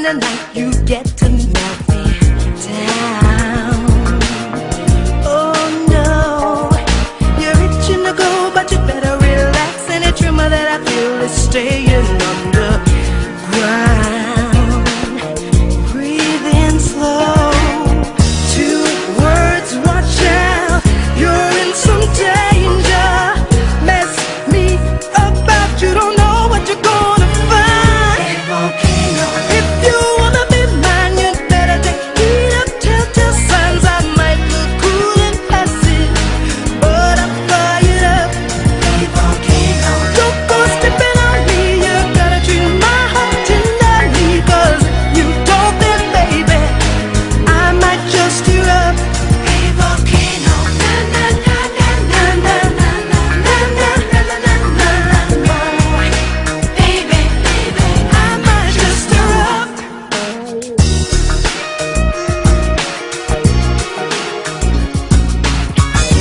the night you get to melt me down. Oh no, you're itching to go, but you better relax. Any tremor that I feel is staying underground. Breathe in slow. 2 words, watch out. You're in some danger. Mess me about, you don't know what you're gonna find. If you wanna be mine, you better take heed of telltale signs. I might look cool and passive, but I'm fired up. Don't go stepping on me, you gotta treat my heart tenderly. 'Cause you don't think, baby, I might just tear up. Hey, volcano, na na na na na na na na na na na na na. Baby, baby, I might just tear up.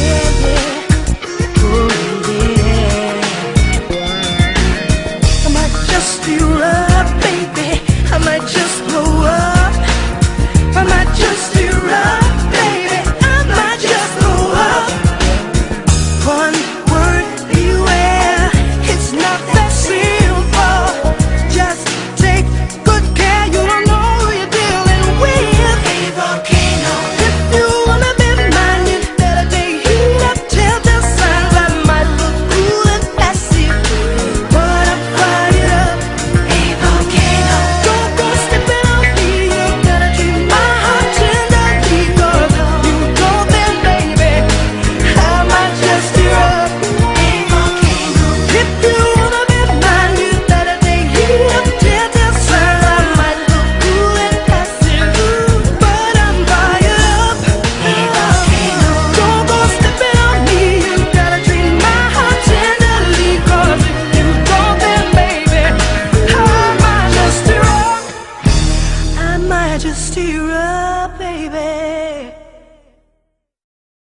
Yeah, yeah, oh yeah. I might just tear up, baby. I might just blow up. I might just tear up, baby. I might just blow up. 1 word, beware. It's not